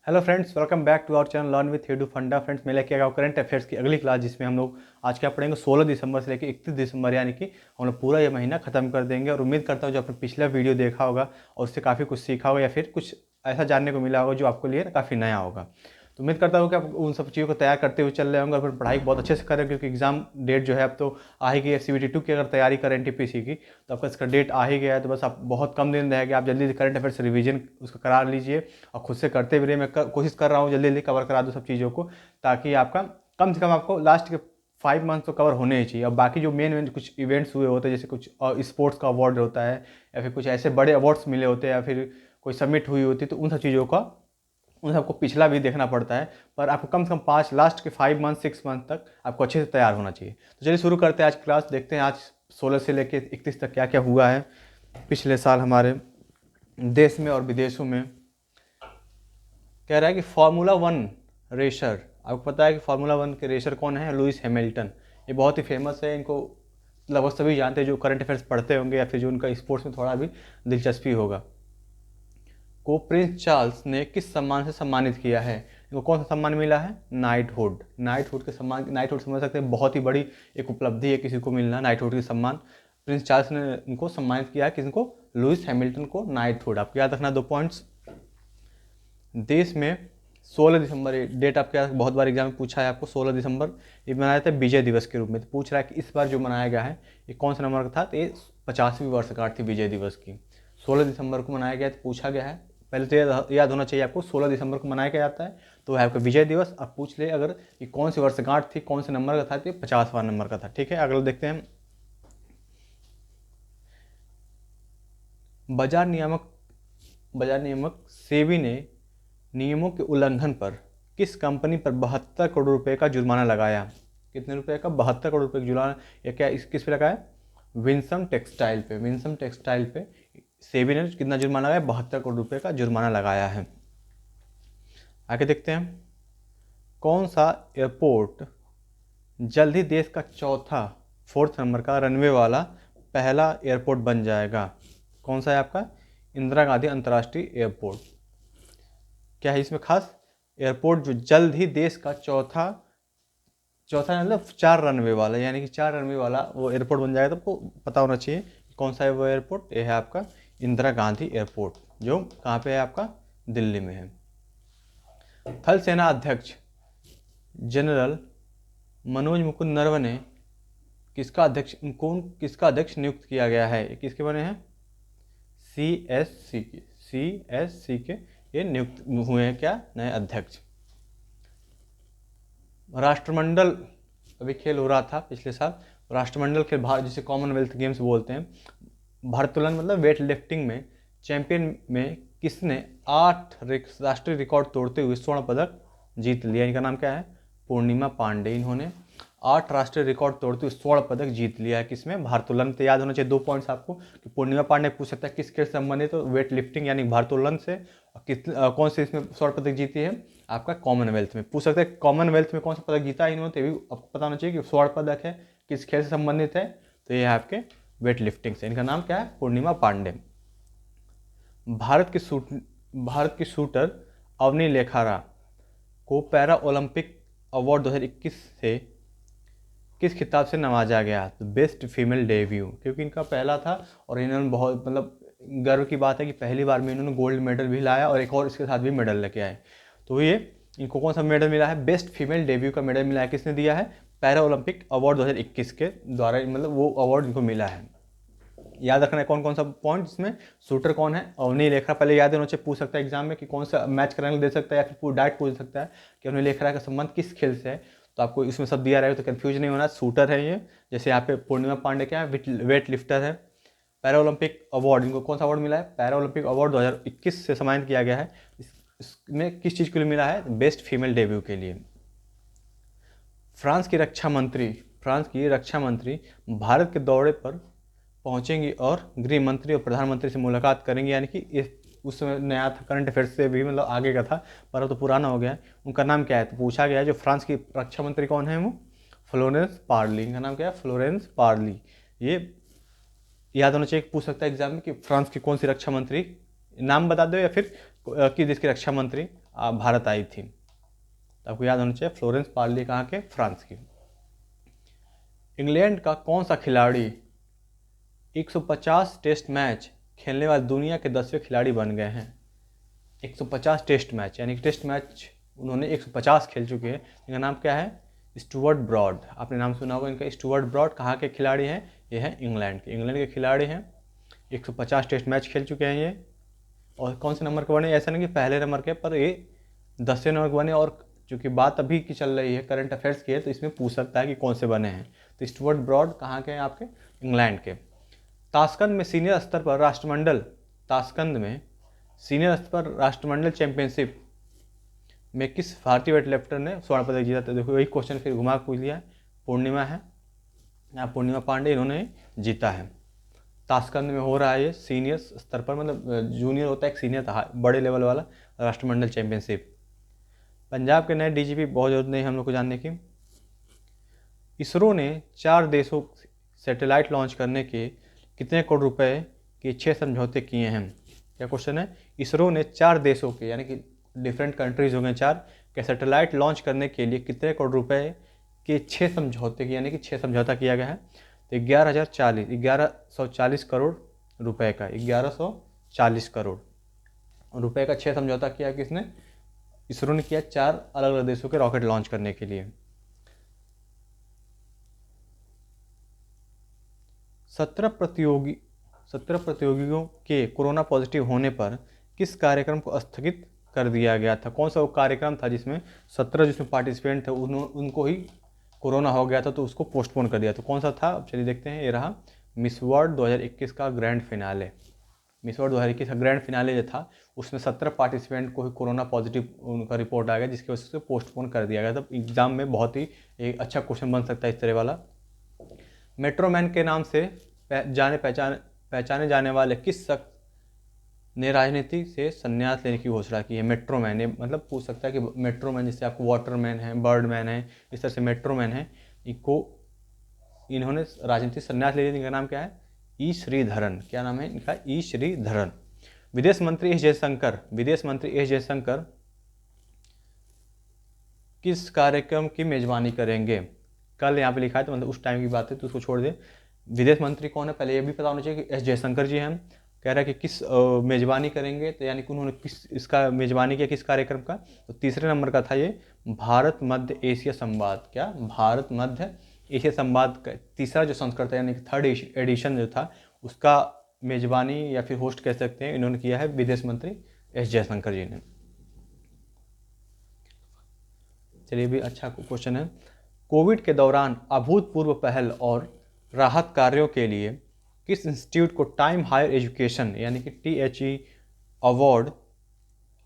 Hello friends, welcome back to our channel learn with हेडू फंडा। Friends, मैं लेके आया करंट अफेयर्स की अगली क्लास, जिसमें हम लोग आज क्या पढ़ेंगे 16 दिसंबर से लेकर 31 दिसंबर, यानी कि हम लोग पूरा ये महीना खत्म कर देंगे। और उम्मीद करता हूँ जो आपने पिछला वीडियो देखा होगा और उससे काफ़ी कुछ सीखा होगा या फिर कुछ ऐसा जानने को मिला होगा जो आपके लिए काफ़ी नया होगा। तो उम्मीद करता हूँ कि आप उन सब चीज़ों को तैयार करते हुए चल रहे होंगे और फिर पढ़ाई बहुत अच्छे से करें, क्योंकि एग्जाम डेट जो है अब तो आ ही गई है। CBT 2 की अगर तैयारी करें NTPC की, तो आपका इसका डेट आ ही गया है। तो बस आप बहुत कम दिन रह गए, आप जल्दी करंट अफेयर्स रिवीजन उसका करा लीजिए और खुद से करते भी रहिए। मैं कोशिश कर रहा हूँ जल्दी जल्दी कवर करा दूँ सब चीज़ों को, ताकि आपका कम से कम आपको लास्ट के 5 मंथ तो कवर होने ही चाहिए। और बाकी जो मेन कुछ इवेंट्स हुए होते हैं, जैसे कुछ स्पोर्ट्स का अवार्ड होता है या फिर कुछ ऐसे बड़े अवार्ड्स मिले होते हैं या फिर कोई सबमिट हुई होती है, तो उन सब चीज़ों का उन सबको पिछला भी देखना पड़ता है। पर आपको कम से कम 5 लास्ट के 5 मंथ 6 मंथ तक आपको अच्छे से तैयार होना चाहिए। तो चलिए शुरू करते हैं आज क्लास। देखते हैं आज 16 से लेकर 31 तक क्या क्या हुआ है पिछले साल हमारे देश में और विदेशों में। कह रहा है कि फार्मूला 1 रेसर, आपको पता है कि फार्मूला 1 के रेसर कौन है? Lewis Hamilton. ये बहुत ही फेमस है, इनको लगभग सभी जानते हैं जो करंट अफेयर्स पढ़ते होंगे या फिर जो उनका स्पोर्ट्स में थोड़ा भी दिलचस्पी होगा। को प्रिंस चार्ल्स ने किस सम्मान से सम्मानित किया है? इनको कौन सा सम्मान मिला है? नाइटहुड। नाइटहुड के सम्मान, नाइटहुड समझ सकते हैं, बहुत ही बड़ी एक उपलब्धि है किसी को मिलना नाइटहुड के सम्मान। प्रिंस चार्ल्स ने इनको सम्मानित किया है, किसको? लुइस हैमिल्टन को नाइटहुड। आपको याद रखना 2 पॉइंट्स। देश में 16 दिसंबर, ये डेट आपके यहाँ बहुत बार एग्जाम में पूछा है आपको। 16 दिसंबर ये मनाया था विजय दिवस के रूप में। तो पूछ रहा है कि इस बार जो मनाया गया है ये कौन सा नंबर का था? तो ये 50वीं वर्षगांठ थी विजय दिवस की। 16 दिसंबर को मनाया गया, तो पूछा गया है। पहले तो याद होना चाहिए आपको 16 दिसंबर को मनाया जाता है, तो है आपका विजय दिवस। अब पूछ ले अगर ये कौन सी वर्षगांठ थी, कौन से नंबर का था, तो 50वां नंबर का था। ठीक है, अगला देखते हैं। बाजार नियामक सेबी ने नियमों के उल्लंघन पर किस कंपनी पर 72 करोड़ रुपए का जुर्माना लगाया? कितने रुपए का? 72 करोड़ रुपए का जुर्माना। या क्या किस पे लगाया? विंसम टेक्सटाइल पे। विंसम टेक्सटाइल पे सेबी ने कितना जुर्माना लगाया? 72 करोड़ रुपए का जुर्माना लगाया है। आगे देखते हैं। कौन सा एयरपोर्ट जल्द ही देश का चौथा 4th नंबर का रनवे वाला पहला एयरपोर्ट बन जाएगा? कौन सा है आपका? इंदिरा गांधी अंतर्राष्ट्रीय एयरपोर्ट। क्या है इसमें खास? एयरपोर्ट जो जल्द ही देश का चौथा मतलब 4 रनवे वाला, यानी कि 4 रनवे वाला वो एयरपोर्ट बन जाएगा। तो आपको पता होना चाहिए कौन सा है वो एयरपोर्ट। ये है आपका इंदिरा गांधी एयरपोर्ट, जो कहाँ पे है? आपका दिल्ली में है। थल सेना अध्यक्ष जनरल मनोज मुकुंद नरवणे किसका अध्यक्ष नियुक्त किया गया है? किसके बने हैं? CSC के ये नियुक्त हुए हैं क्या? नए अध्यक्ष। राष्ट्रमंडल अभी खेल हो रहा था पिछले साल। राष्ट्रमंडल खेल जिसे कॉमनवेल्थ गेम्स बोलते हैं। भारोत्तोलन मतलब वेट लिफ्टिंग में चैंपियन में किसने 8 राष्ट्रीय रिकॉर्ड तोड़ते हुए स्वर्ण पदक जीत लिया? इनका नाम क्या है? पूर्णिमा पांडे। इन्होंने 8 राष्ट्रीय रिकॉर्ड तोड़ते हुए स्वर्ण पदक जीत लिया है। किसमें? भारोत्तोलन। तो याद होना चाहिए 2 पॉइंट्स आपको कि पूर्णिमा पांडे पूछ सकता है किस खेल से संबंधित, तो वेट लिफ्टिंग यानी भारोत्तोलन से। कौन से इसमें स्वर्ण पदक जीती है? आपका कॉमनवेल्थ में। पूछ सकते हैं कॉमनवेल्थ में कौन सा पदक जीता है इन्होंने, तो ये भी आपको पता होना चाहिए कि स्वर्ण पदक है, किस खेल से संबंधित है, तो ये है आपके वेट लिफ्टिंग से। इनका नाम क्या है? पूर्णिमा पांडे। भारत की शूटर अवनी लेखारा को पैरा ओलंपिक अवार्ड 2021 से किस खिताब से नवाजा गया? तो बेस्ट फीमेल डेब्यू, क्योंकि इनका पहला था और इन्होंने बहुत मतलब गर्व की बात है कि पहली बार में इन्होंने गोल्ड मेडल भी लाया और एक और इसके साथ भी मेडल लेके आए। तो ये इनको कौन सा मेडल मिला है? बेस्ट फीमेल डेब्यू का मेडल मिला है। किसने दिया है? पैरा ओलंपिक अवार्ड 2021 के द्वारा, मतलब वो अवार्ड इनको मिला है। याद रखना है कौन कौन सा पॉइंट इसमें। शूटर कौन है? अवनी लेखरा। पहले याद होना चाहिए, पूछ सकता है एग्जाम में कि कौन सा मैच कराने दे सकता है या फिर डायरेक्ट पूछ सकता है कि अवनी लेखरा का संबंध किस खेल से है। तो आपको इसमें सब दिया रहेगा, तो कन्फ्यूज नहीं होना। शूटर है ये। जैसे यहाँ पे पूर्णिमा पांडे क्या है? वेट लिफ्टर है। पैरा ओलंपिक अवार्ड, इनको कौन सा अवार्ड मिला है? पैरा ओलंपिक अवार्ड 2021 से सम्मानित किया गया है। इसमें किस चीज़ के लिए मिला है? बेस्ट फीमेल डेब्यू के लिए। फ्रांस की रक्षा मंत्री भारत के दौरे पर पहुंचेंगी और गृह मंत्री और प्रधानमंत्री से मुलाकात करेंगे, यानी कि उस समय नया था, करंट अफेयर्स से भी मतलब आगे का था, पर अब तो पुराना हो गया है। उनका नाम क्या है? तो पूछा गया है जो फ्रांस की रक्षा मंत्री कौन है? वो फ्लोरेंस पार्ली। इनका नाम क्या है? Florence Parly. ये याद होना चाहिए, पूछ सकता है एग्जाम में कि फ्रांस की कौन सी रक्षा मंत्री, नाम बता दो या फिर कि देश की रक्षा मंत्री भारत आई थी। तो आपको याद होना चाहिए फ्लोरेंस पार्ली कहाँ के, फ्रांस की। इंग्लैंड का कौन सा खिलाड़ी 150 टेस्ट मैच खेलने वाले दुनिया के 10वें खिलाड़ी बन गए हैं? 150 टेस्ट मैच, यानी कि टेस्ट मैच उन्होंने 150 खेल चुके हैं। इनका नाम क्या है? Stuart Broad. आपने नाम सुना होगा इनका। स्टुअर्ट ब्रॉड कहाँ के खिलाड़ी हैं? ये हैं इंग्लैंड के। इंग्लैंड के खिलाड़ी हैं, 150 टेस्ट मैच खेल चुके हैं ये। और कौन से नंबर के बने? ऐसा नहीं कि पहले नंबर के, पर ये 10वें नंबर के बने। और चूँकि बात अभी की चल रही है, करंट अफेयर्स की है, तो इसमें पूछ सकता है कि कौन से बने हैं। तो स्टुअर्ट ब्रॉड कहाँ के हैं? आपके इंग्लैंड के। ताशकंद में सीनियर स्तर पर राष्ट्रमंडल ताशकंद में सीनियर स्तर पर राष्ट्रमंडल चैंपियनशिप में किस भारतीय वेटलिफ्टर ने स्वर्ण पदक जीता? तो देखो वही क्वेश्चन फिर घुमा पूछ लिया। पूर्णिमा है, पूर्णिमा पांडे, इन्होंने जीता है। ताशकंद में हो रहा है ये सीनियर स्तर पर, मतलब जूनियर होता है एक, सीनियर था बड़े लेवल वाला राष्ट्रमंडल चैंपियनशिप। पंजाब के नए डीजीपी, बहुत जरूरत नहीं हम लोग को जानने की। इसरो ने 4 देशों सैटेलाइट लॉन्च करने के कितने करोड़ रुपए के 6 समझौते किए हैं? क्या क्वेश्चन है? इसरो ने 4 देशों के, यानी कि डिफरेंट कंट्रीज हो गए 4 के, सैटेलाइट लॉन्च करने के लिए कितने करोड़ रुपए के 6 समझौते किए, यानी कि 6 समझौता किया गया है। तो 1140 करोड़ रुपए का, 1140 करोड़ रुपए का 6 समझौता किया। किसने? इसरो ने किया 4 अलग अलग देशों के रॉकेट लॉन्च करने के लिए। 17 प्रतियोगियों के कोरोना पॉजिटिव होने पर किस कार्यक्रम को स्थगित कर दिया गया था? कौन सा वो कार्यक्रम था जिसमें 17 जिसमें पार्टिसिपेंट थे उनको ही कोरोना हो गया था, तो उसको पोस्टपोन कर दिया? तो कौन सा था? अब चलिए देखते हैं। ये रहा मिस वर्ल्ड 2021 का ग्रैंड फिनाले। मिस वर्ल्ड 2021 का ग्रैंड फिनाले जो था, उसमें 17 पार्टिसिपेंट को ही कोरोना पॉजिटिव उनका रिपोर्ट आ गया, जिसकी वजह से पोस्टपोन कर दिया गया। तब एग्जाम में बहुत ही एक अच्छा क्वेश्चन बन सकता है इस तरह वाला। मेट्रोमैन के नाम से पहचाने जाने वाले किस शख्स ने राजनीति से संन्यास लेने की घोषणा की है? मेट्रोमैन, ये मतलब पूछ सकता है कि मेट्रोमैन, जैसे आपको वाटरमैन है, बर्डमैन है, इस तरह से मेट्रोमैन है, इन्होंने राजनीति संन्यास ले लिया। इनका नाम क्या है? ई श्रीधरन। क्या नाम है इनका? ई श्रीधरन। विदेश मंत्री एस जयशंकर किस कार्यक्रम की मेजबानी करेंगे? कल यहाँ पे लिखा है, तो मतलब उस टाइम की बात है, तो उसको छोड़ दे। विदेश मंत्री कौन है पहले ये भी पता होना चाहिए कि एस जयशंकर जी हैं। कह रहा है कि किस मेजबानी करेंगे, तो यानी कि उन्होंने किस इसका मेजबानी किया, किस कार्यक्रम का? तो तीसरे नंबर का था ये भारत मध्य एशिया संवाद। क्या? भारत मध्य एशिया संवाद का तीसरा जो संस्करण था, यानी कि 3rd एडिशन जो था, उसका मेजबानी या फिर होस्ट कह सकते हैं, इन्होंने किया है विदेश मंत्री एस जयशंकर जी ने। चलिए भी अच्छा क्वेश्चन है। कोविड के दौरान अभूतपूर्व पहल और राहत कार्यों के लिए किस इंस्टीट्यूट को टाइम हायर एजुकेशन, यानी कि THE अवार्ड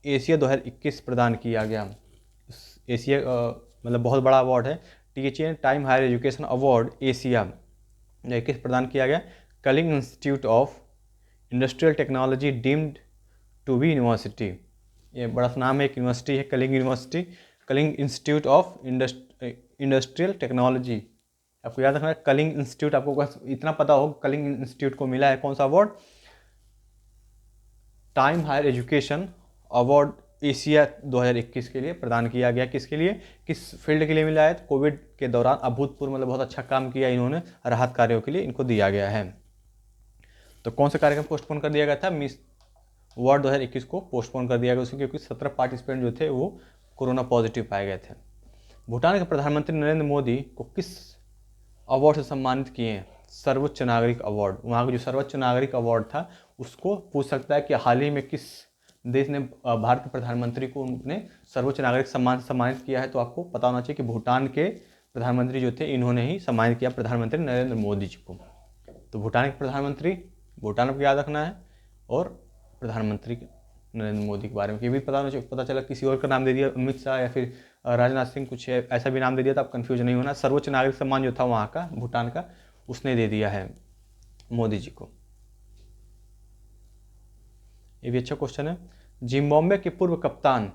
एशिया 2021 प्रदान किया गया? एशिया मतलब बहुत बड़ा अवार्ड है। THE time higher education award Asia 2021 प्रदान किया गया Kalinga institute of industrial technology deemed to be university. ये बड़ा सा नाम है, एक यूनिवर्सिटी है, Kalinga university, Kalinga institute of industrial technology. आपको याद रखना है कलिंग इंस्टीट्यूट, आपको बस इतना पता हो कलिंग इंस्टीट्यूट को मिला है कौन सा award? Time higher education award Asia 2021 के लिए प्रदान किया गया। किसके लिए, किस फील्ड के लिए मिला है? कोविड के दौरान अभूतपूर्व, मतलब बहुत अच्छा काम किया इन्होंने, राहत कार्यों के लिए इनको दिया गया है। तो कौन सा कार्यक्रम पोस्टपोन कर दिया गया था? मिस वर्ल्ड 2021 को पोस्टपोन कर दिया गया उसमें, क्योंकि 17 पार्टिसिपेंट जो थे वो कोरोना पॉजिटिव पाए गए थे। भूटान के प्रधानमंत्री नरेंद्र मोदी को किस अवार्ड से सम्मानित किए हैं? सर्वोच्च नागरिक अवार्ड। वहाँ का जो सर्वोच्च नागरिक अवार्ड था उसको पूछ सकता है कि हाल ही में किस देश ने भारत के प्रधानमंत्री को उन्होंने सर्वोच्च नागरिक सम्मान से सम्मानित किया है? तो आपको पता होना चाहिए कि भूटान के प्रधानमंत्री जो थे इन्होंने ही सम्मानित किया प्रधानमंत्री नरेंद्र मोदी जी को। तो भूटान के प्रधानमंत्री, भूटान को याद रखना है, और प्रधानमंत्री नरेंद्र मोदी के बारे में ये भी पता होना चाहिए। पता चला किसी और का नाम दे दिया, अमित शाह या फिर राजनाथ सिंह, कुछ ऐसा भी नाम दे दिया, तो आप कन्फ्यूज नहीं होना। सर्वोच्च नागरिक सम्मान जो था वहाँ का भूटान का, उसने दे दिया है मोदी जी को। ये भी अच्छा क्वेश्चन है। जिम्बाब्वे के पूर्व कप्तान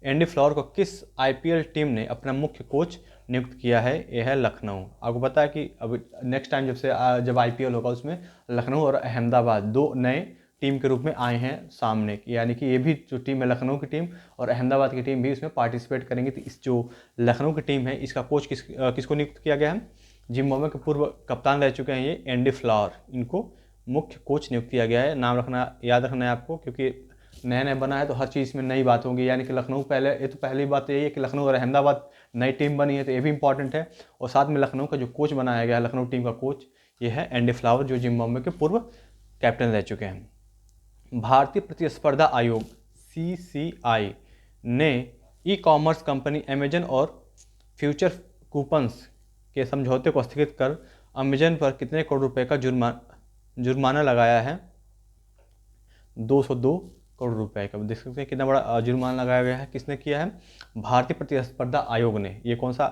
एंडी फ्लावर को किस IPL टीम ने अपना मुख्य कोच नियुक्त किया है? यह है लखनऊ। आपको पता है कि अब नेक्स्ट टाइम जब IPL होगा उसमें लखनऊ और अहमदाबाद 2 नए टीम के रूप में आए हैं सामने, यानी कि ये भी जो टीम है लखनऊ की टीम और अहमदाबाद की टीम भी इसमें पार्टिसिपेट करेंगी। तो इस जो लखनऊ की टीम है इसका कोच किसको नियुक्त किया गया है? जिम्बाब्वे के पूर्व कप्तान रह चुके हैं ये एंडी फ्लावर, इनको मुख्य कोच नियुक्त किया गया है। नाम रखना, याद रखना है आपको, क्योंकि नया नया बना है तो हर चीज़ में नई बात होगी। यानी कि लखनऊ पहले, ये तो पहली बात यही है कि लखनऊ और अहमदाबाद नई टीम बनी है, तो ये भी इंपॉर्टेंट है। और साथ में लखनऊ का जो कोच बनाया गया है, लखनऊ टीम का कोच, ये है एंडी फ्लावर, जो जिम्बाब्वे के पूर्व कैप्टन रह चुके हैं। भारतीय प्रतिस्पर्धा आयोग CCI ने ई कॉमर्स कंपनी अमेजन और फ्यूचर कूपन्स के समझौते को स्थगित कर अमेजन पर कितने करोड़ रुपए का जुर्माना लगाया है? 202 करोड़ रुपए का। देख सकते हैं कितना बड़ा जुर्माना लगाया गया है। किसने किया है? भारतीय प्रतिस्पर्धा आयोग ने। ये कौन सा?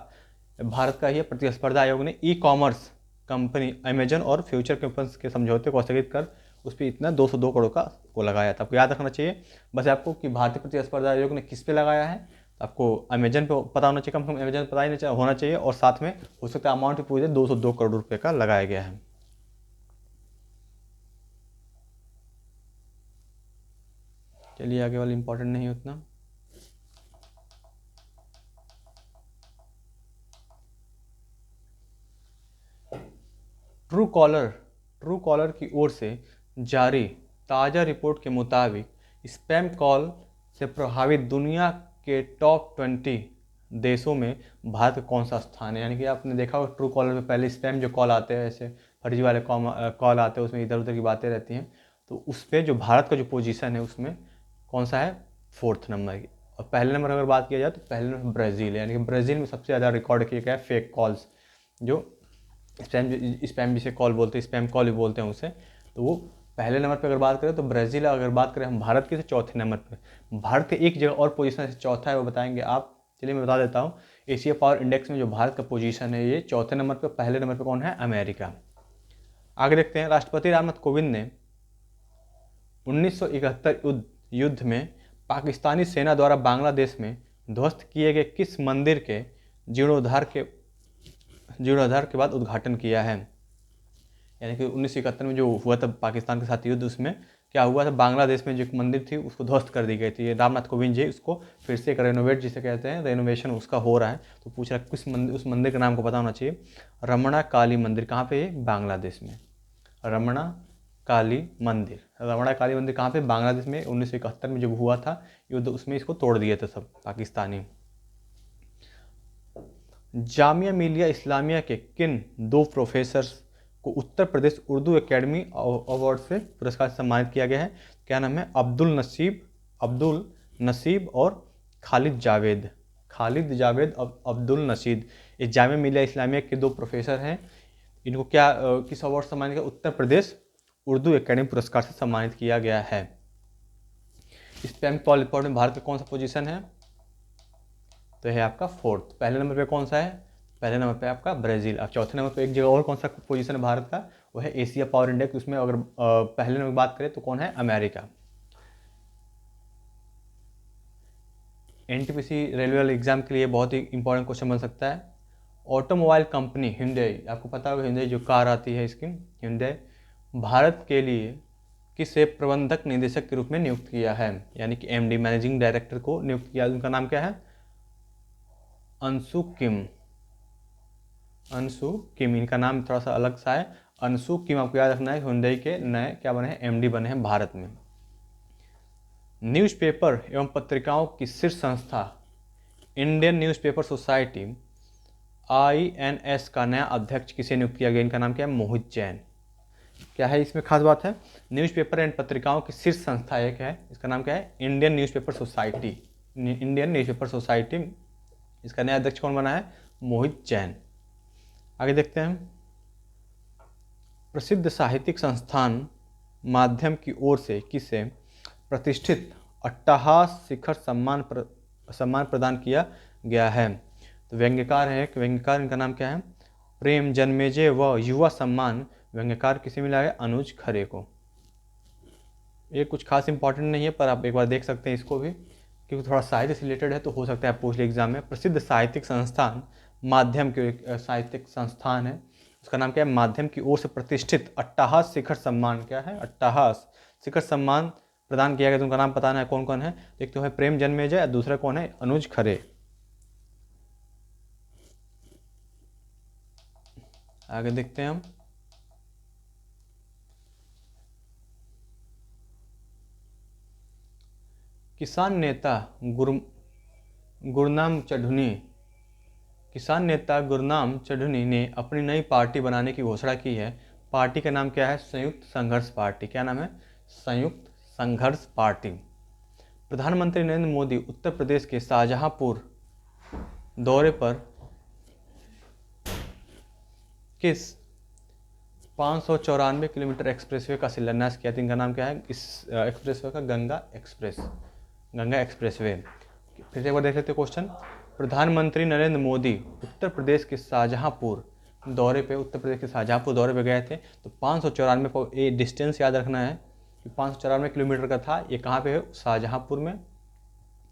भारत का ही प्रतिस्पर्धा आयोग ने ई कॉमर्स कंपनी अमेजन और फ्यूचर कूपन्स के समझौते को स्थगित कर उस पर इतना 202 करोड़ का वो लगाया था। आपको याद रखना चाहिए बस आपको कि भारतीय प्रतिस्पर्धा आयोग ने किस पे लगाया है। आपको अमेजन पे पता होना चाहिए, कम से कम अमेजन पता ही नहीं होना चाहिए, और साथ में हो सकता है अमाउंट भी पूछे, 202 करोड़ रुपए का लगाया गया है। चलिए आगे वाली इंपॉर्टेंट नहीं है उतना। ट्रू कॉलर की ओर से जारी ताज़ा रिपोर्ट के मुताबिक स्पैम कॉल से प्रभावित दुनिया के टॉप 20 देशों में भारत का कौन सा स्थान है? यानी कि आपने देखा होगा ट्रू कॉलर में पहले स्पैम जो कॉल आते हैं, ऐसे फर्जी वाले कॉल आते हैं, उसमें इधर उधर की बातें रहती हैं, तो उस पर जो भारत का जो पोजीशन है उसमें कौन सा है? 4th नंबर की। और पहले नंबर अगर बात किया जाए तो पहले नंबर ब्राज़ील है। यानी कि ब्राज़ील में सबसे ज़्यादा रिकॉर्ड किया गया है फेक कॉल्स, जो स्पैम जिसे कॉल बोलते हैं, स्पैम कॉल भी बोलते हैं उसे, तो वो पहले नंबर पे अगर बात करें तो ब्राज़ील। अगर बात करें हम भारत की तो चौथे नंबर पे। भारत के एक जगह और पोजीशन से चौथा है, वो बताएंगे आप। चलिए मैं बता देता हूँ। एशिया पावर इंडेक्स में जो भारत का पोजीशन है ये चौथे नंबर पे। पहले नंबर पे कौन है? अमेरिका। आगे देखते हैं। राष्ट्रपति रामनाथ कोविंद ने 1971 युद्ध में पाकिस्तानी सेना द्वारा बांग्लादेश में ध्वस्त किए गए किस मंदिर के जीर्णोद्धार के बाद उद्घाटन किया है? यानी कि 1971 में जो हुआ था पाकिस्तान के साथ युद्ध, उसमें क्या हुआ था? बांग्लादेश में जो एक मंदिर थी उसको ध्वस्त कर दी गई थी। ये रामनाथ कोविंद जी उसको फिर से एक रेनोवेट जिसे कहते हैं, रेनोवेशन उसका हो रहा है। तो पूछ रहा है किस मंदिर, उस मंदिर का नाम को पता होना चाहिए। रमणा काली मंदिर। कहाँ पे? बांग्लादेश में। रमणा काली मंदिर। रमणा काली मंदिर कहाँ पे? बांग्लादेश में। 1971 में जब हुआ था युद्ध, उसमें इसको तोड़ दिए थे सब पाकिस्तानी। जामिया मिलिया इस्लामिया के किन 2 प्रोफेसर्स को उत्तर प्रदेश उर्दू एकेडमी अवार्ड से पुरस्कार से सम्मानित किया गया है? क्या नाम है? अब्दुल नसीब और खालिद जावेद। अब्दुल नसीब। ये जामिया मिलिया इस्लामिया के 2 प्रोफेसर हैं। इनको क्या किस अवार्ड से सम्मानित किया? उत्तर प्रदेश उर्दू एकेडमी पुरस्कार से सम्मानित किया गया है। स्पैम कॉल रिपोर्ट में भारत का कौन सा पोजीशन है? तो है आपका 4th। पहले नंबर पे कौन सा है? पहले नंबर पे आपका ब्राज़ील। अब चौथे नंबर पे एक जगह और कौन सा पोजीशन है भारत का? वो है एशिया पावर इंडेक्स। उसमें अगर पहले नंबर की बात करें तो कौन है? अमेरिका। NTPC रेलवे वाले एग्जाम के लिए बहुत ही इंपॉर्टेंट क्वेश्चन बन सकता है। ऑटोमोबाइल कंपनी hyundai, आपको पता होगा hyundai जो कार आती है इसकी, hyundai भारत के लिए किसे प्रबंधक निदेशक के रूप में नियुक्त किया है? यानी कि MD मैनेजिंग डायरेक्टर को नियुक्त किया। उनका नाम क्या है? अंशु किम। इनका नाम थोड़ा सा अलग सा है, अंशु किम। आपको याद रखना है। hyundai के नए क्या बने हैं? MD बने हैं भारत में। न्यूज़पेपर एवं पत्रिकाओं की शीर्ष संस्था इंडियन न्यूज़पेपर सोसाइटी INS का नया अध्यक्ष किसे नियुक्त किया गया? इनका नाम क्या है? मोहित जैन। क्या है इसमें खास बात है? न्यूज़पेपर एंड पत्रिकाओं की शीर्ष संस्था एक है, इसका नाम क्या है? Indian newspaper society. इसका नया अध्यक्ष कौन बना है? मोहित जैन। आगे देखते हैं। प्रसिद्ध साहित्यिक संस्थान माध्यम की ओर से किसे प्रतिष्ठित अट्टहास शिखर सम्मान प्रदान किया गया है? तो व्यंग्यकार है एक व्यंग्यकार, इनका नाम क्या है? प्रेम जन्मेजय व युवा सम्मान व्यंग्यकार किसे मिला है? अनुज खरे को। ये कुछ खास इंपॉर्टेंट नहीं है, पर आप एक बार देख सकते हैं इसको भी, क्योंकि थोड़ा साहित्य से रिलेटेड है, तो हो सकता है आप पूछ ले एग्जाम में। प्रसिद्ध साहित्यिक संस्थान माध्यम के एक साहित्यिक संस्थान है, उसका नाम क्या है? माध्यम की ओर से प्रतिष्ठित अट्टहास शिखर सम्मान। क्या है? अट्टहास शिखर सम्मान प्रदान किया गया, तो उनका नाम बताना है कौन कौन है। एक तो है प्रेम जन्मेजय और दूसरा कौन है, अनुज खरे। आगे देखते हैं हम। किसान नेता गुरनाम चढ़ुनी किसान नेता गुरनाम चढ़ुनी ने अपनी नई पार्टी बनाने की घोषणा की है। पार्टी का नाम क्या है, संयुक्त संघर्ष पार्टी। क्या नाम है, संयुक्त संघर्ष पार्टी। प्रधानमंत्री नरेंद्र मोदी उत्तर प्रदेश के शाहजहांपुर दौरे पर किस 594 किलोमीटर एक्सप्रेसवे का शिलान्यास किया? इनका नाम क्या है, इस एक्सप्रेसवे का, गंगा एक्सप्रेसवे। फिर से एक बार देख लेते हैं क्वेश्चन। प्रधानमंत्री नरेंद्र मोदी उत्तर प्रदेश के शाहजहांपुर दौरे पे गए थे। तो 594 ये डिस्टेंस याद रखना है कि 594 किलोमीटर का था। ये कहाँ पे है, शाहजहांपुर में,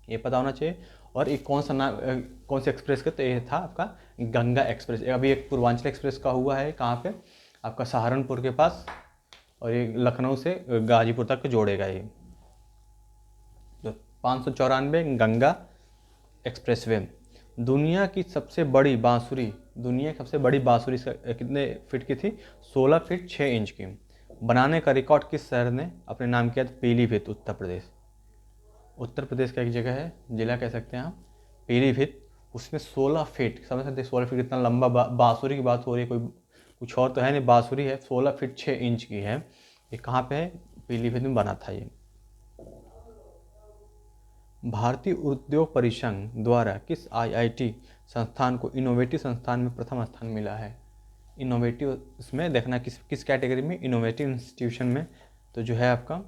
ये पता होना चाहिए। और ये कौन सी एक्सप्रेस का, तो ये था आपका गंगा एक्सप्रेस। अभी एक पूर्वांचल एक्सप्रेस का हुआ है, कहाँ पे, आपका सहारनपुर के पास, और ये लखनऊ से गाजीपुर तक जोड़ेगा ये। तो 594 गंगा एक्सप्रेसवे। दुनिया की सबसे बड़ी बांसुरी कितने फीट की थी, 16 फीट 6 इंच की। बनाने का रिकॉर्ड किस शहर ने अपने नाम किया? पीलीभीत, उत्तर प्रदेश का एक जगह है, जिला कह सकते हैं आप, पीलीभीत। उसमें 16 फीट, समझ सकते हैं 16 फीट कितना लंबा, बांसुरी की बात हो रही है, कोई कुछ और तो है नहीं, बांसुरी है, 16 फीट 6 इंच की है। ये कहाँ पे है, पीलीभीत में बना था ये। भारतीय उद्योग परिसंघ द्वारा किस आईआईटी संस्थान को इनोवेटिव संस्थान में प्रथम स्थान मिला है? इनोवेटिव, इसमें देखना किस कैटेगरी में, इनोवेटिव इंस्टीट्यूशन में। तो जो है आपका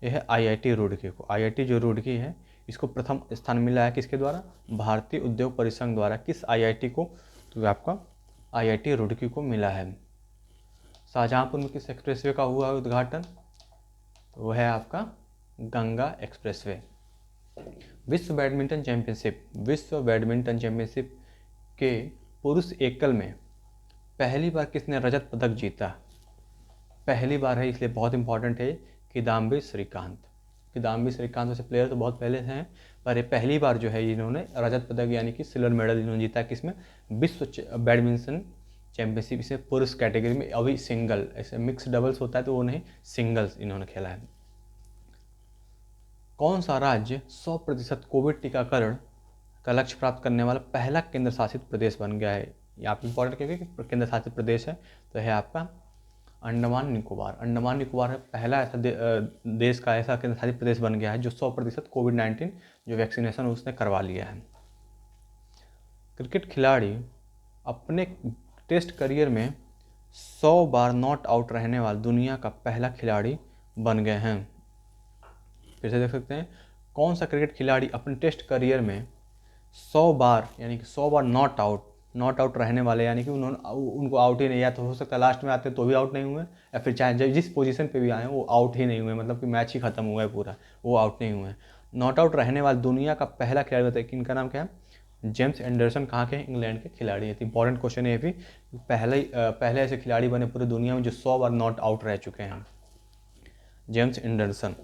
यह है आईआईटी रुड़की को। आईआईटी जो रुड़की है, इसको प्रथम स्थान मिला है किसके द्वारा, भारतीय उद्योग परिसंघ द्वारा। किस आईआईटी को, तो आपका आईआईटी रुड़की को मिला है। शाहजहांपुर में किस एक्सप्रेसवे का हुआ है उद्घाटन? तो वह है आपका गंगा एक्सप्रेसवे। विश्व बैडमिंटन चैंपियनशिप के पुरुष एकल में पहली बार किसने रजत पदक जीता? पहली बार है, इसलिए बहुत इंपॉर्टेंट है। किदाम्बी श्रीकांत वैसे प्लेयर तो बहुत पहले से हैं, पर ये पहली बार जो है इन्होंने रजत पदक यानी कि सिल्वर मेडल इन्होंने जीता। किसमें, विश्व बैडमिंटन चैंपियनशिप, इसे पुरुष कैटेगरी में। अभी सिंगल, ऐसे मिक्स डबल्स होता है तो वो नहीं, सिंगल्स इन्होंने खेला है। कौन सा राज्य 100% कोविड टीकाकरण का लक्ष्य प्राप्त करने वाला पहला केंद्र शासित प्रदेश बन गया है? यहाँ पे इंपॉर्टेंट क्योंकि केंद्र शासित प्रदेश है, तो है आपका अंडमान निकोबार है पहला ऐसा देश का ऐसा केंद्र शासित प्रदेश बन गया है जो 100% कोविड-19 जो वैक्सीनेशन उसने करवा लिया है। क्रिकेट खिलाड़ी अपने टेस्ट करियर में 100 बार नॉट आउट रहने वाला दुनिया का पहला खिलाड़ी बन गए हैं। फिर से देख सकते हैं, कौन सा क्रिकेट खिलाड़ी अपने टेस्ट करियर में 100 बार यानी कि 100 बार नॉट आउट रहने वाले, यानी कि उनको आउट ही नहीं, या तो हो सकता है लास्ट में आते तो भी आउट नहीं हुए, या फिर चाहे जिस पोजीशन पे भी आए वो आउट ही नहीं हुए, मतलब कि मैच ही खत्म हुआ है पूरा, वो आउट नहीं हुए। नॉट आउट रहने वाले दुनिया का पहला खिलाड़ी बताइए, किनका नाम क्या है? James Anderson. कहाँ के हैं? इंग्लैंड के खिलाड़ी है। इंपॉर्टेंट क्वेश्चन है ये भी, पहले ऐसे खिलाड़ी बने पूरी दुनिया में जो 100 बार नॉट आउट रह चुके हैं, जेम्स एंडरसन।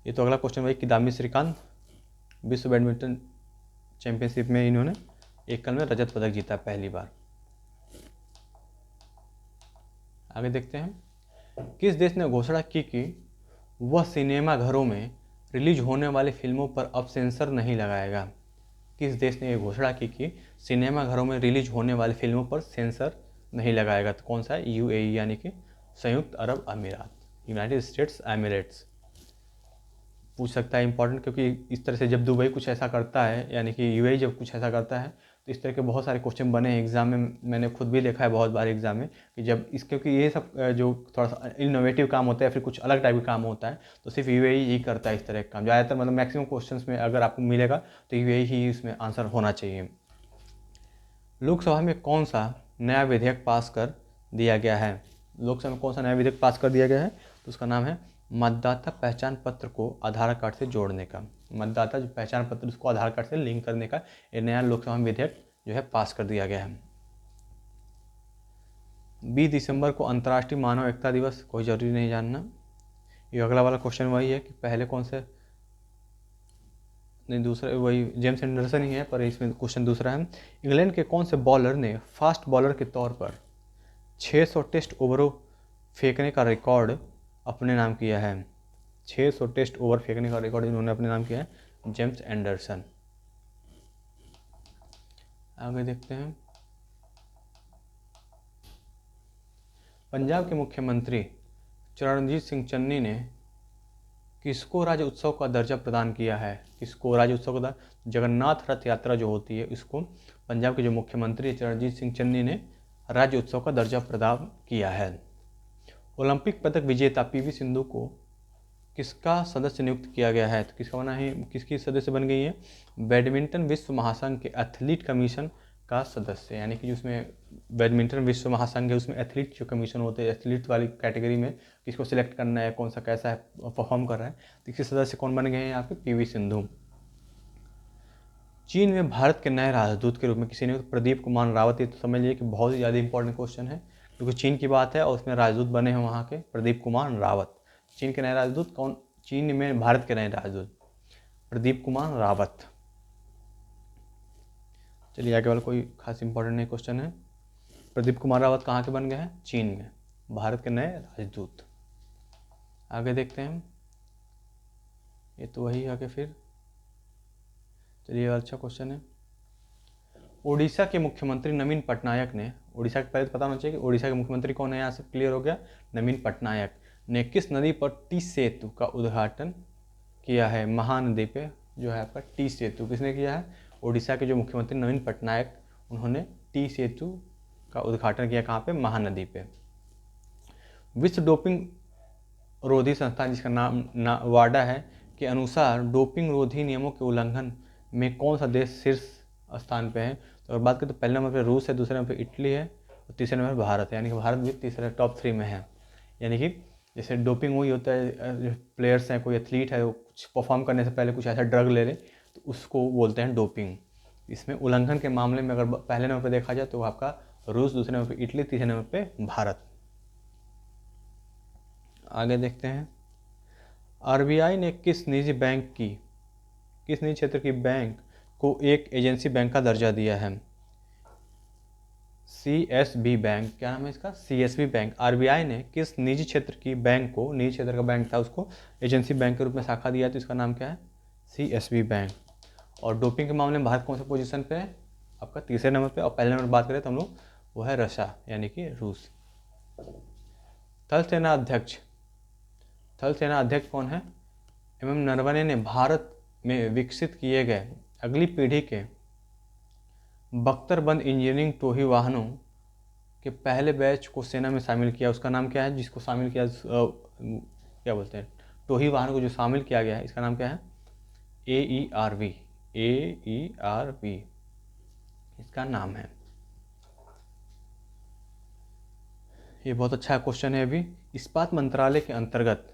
ये तो अगला क्वेश्चन भाई, किदाम्बी श्रीकांत विश्व बैडमिंटन चैंपियनशिप में इन्होंने एकल में रजत पदक जीता पहली बार। आगे देखते हैं, किस देश ने घोषणा की कि वह सिनेमा घरों में रिलीज होने वाली फिल्मों पर अब सेंसर नहीं लगाएगा? किस देश ने यह घोषणा की कि सिनेमा घरों में रिलीज होने वाली फिल्मों पर सेंसर नहीं लगाएगा? तो कौन सा है? यूएई यानी कि संयुक्त अरब अमीरात, यूनाइटेड स्टेट्स एमिरेट्स। पूछ सकता है इंपॉर्टेंट, क्योंकि इस तरह से जब दुबई कुछ ऐसा करता है, यानी कि यूएई जब कुछ ऐसा करता है, तो इस तरह के बहुत सारे क्वेश्चन बने हैं एग्जाम में। मैंने खुद भी देखा है बहुत बार एग्जाम में कि जब क्योंकि ये सब जो थोड़ा सा इनोवेटिव काम होता है, फिर कुछ अलग टाइप का काम होता है, तो सिर्फ यूएई ही करता है इस तरह का काम ज़्यादातर। मतलब मैक्सिमम क्वेश्चन में अगर आपको मिलेगा तो यूएई ही इसमें आंसर होना चाहिए। लोकसभा में कौन सा नया विधेयक पास कर दिया गया है? लोकसभा में कौन सा नया विधेयक पास कर दिया गया है? तो उसका नाम है मतदाता पहचान पत्र को आधार कार्ड से जोड़ने का। मतदाता जो पहचान पत्र उसको आधार कार्ड से लिंक करने का ये नया लोकसभा में विधेयक जो है पास कर दिया गया है। 20 दिसंबर को अंतर्राष्ट्रीय मानव एकता दिवस, कोई ज़रूरी नहीं जानना। ये अगला वाला क्वेश्चन वही है कि पहले कौन से, नहीं दूसरा वही जेम्स एंडरसन ही है, पर इसमें क्वेश्चन दूसरा है। इंग्लैंड के कौन से बॉलर ने फास्ट बॉलर के तौर पर 600 टेस्ट ओवरों फेंकने का रिकॉर्ड अपने नाम किया है? 600 टेस्ट ओवर फेंकने का रिकॉर्ड इन्होंने अपने नाम किया है, जेम्स एंडरसन। आगे देखते हैं। पंजाब के मुख्यमंत्री चरणजीत सिंह चन्नी ने किसको राज्य उत्सव का दर्जा प्रदान किया है? किसको राज्य उत्सव का? जगन्नाथ रथ यात्रा जो होती है, इसको पंजाब के जो मुख्यमंत्री चरणजीत सिंह चन्नी ने राज्य उत्सव का दर्जा प्रदान किया है। ओलंपिक पदक विजेता पीवी सिंधु को किसका सदस्य नियुक्त किया गया है? तो किसका बना है, किसकी सदस्य बन गई है? बैडमिंटन विश्व महासंघ के एथलीट कमीशन का सदस्य, यानी कि जिसमें बैडमिंटन विश्व महासंघ है उसमें एथलीट जो कमीशन होते हैं, एथलीट वाली कैटेगरी में किसको सिलेक्ट करना है, कौन सा कैसा है परफॉर्म कर रहा है, तो इसके सदस्य कौन बन गए हैं यहाँ पे? पीवी सिंधु। चीन में भारत के नए राजदूत के रूप में किसी ने, प्रदीप कुमार रावत। ये तो समझ लीजिए कि बहुत ही ज़्यादा इंपॉर्टेंट क्वेश्चन है, क्योंकि चीन की बात है और उसमें राजदूत बने हैं वहाँ के प्रदीप कुमार रावत। चीन के नए राजदूत कौन? चीन में भारत के नए राजदूत प्रदीप कुमार रावत। चलिए आगे वाला कोई खास इंपॉर्टेंट नहीं क्वेश्चन है। प्रदीप कुमार रावत कहाँ के बन गए हैं? चीन में, भारत के नए राजदूत। आगे देखते हैं। ये तो वही आगे फिर, चलिए अच्छा क्वेश्चन है। ओडिशा के मुख्यमंत्री नवीन पटनायक ने, ओडिशा के पहले तो पता होना चाहिए कि ओडिशा के मुख्यमंत्री कौन है, यहाँ से क्लियर हो गया, नवीन पटनायक ने किस नदी पर टी सेतु का उद्घाटन किया है? महानदी पे जो है आपका टी सेतु किसने किया है? ओडिशा के जो मुख्यमंत्री नवीन पटनायक, उन्होंने टी सेतु का उद्घाटन किया। कहाँ पे? महानदी पे। विश्व डोपिंग रोधी संस्थान, जिसका नाम वाडा है, के अनुसार डोपिंग रोधी नियमों के उल्लंघन में कौन सा देश शीर्ष स्थान पे है? तो अगर बात करें तो पहले नंबर पे रूस है, दूसरे नंबर पे इटली है और तीसरे नंबर पे भारत है, यानी कि भारत भी तीसरे टॉप 3 में है। यानी कि जैसे डोपिंग वही होता है, जो प्लेयर्स हैं, कोई एथलीट है वो कुछ परफॉर्म करने से पहले कुछ ऐसा ड्रग ले ले तो उसको बोलते हैं डोपिंग। इसमें उल्लंघन के मामले में अगर पहले नंबर पर देखा जाए तो आपका रूस, दूसरे नंबर पर इटली, तीसरे नंबर पर भारत। आगे देखते हैं। आरबीआई ने किस निजी क्षेत्र की बैंक को एक एजेंसी बैंक का दर्जा दिया है? सीएसबी बैंक, क्या नाम है इसका? CSB bank. आरबीआई ने किस निजी क्षेत्र की बैंक को, निजी क्षेत्र का बैंक था उसको एजेंसी बैंक के रूप में शाखा दिया, तो इसका नाम क्या है? CSB bank. और डोपिंग के मामले में भारत कौन से पोजीशन पे है? आपका तीसरे नंबर पे। और पहले नंबर बात करें तो हम लोग वो है रशिया, यानी कि रूस। थल सेना अध्यक्ष कौन है? एम नरवणे ने भारत में विकसित किए गए अगली पीढ़ी के बख्तरबंद इंजीनियरिंग टोही वाहनों के पहले बैच को सेना में शामिल किया। उसका नाम क्या है जिसको शामिल किया, क्या बोलते हैं, टोही वाहनों को जो शामिल किया गया है, इसका नाम क्या है? AERV, इसका नाम है। ये बहुत अच्छा क्वेश्चन है। अभी इस्पात मंत्रालय के अंतर्गत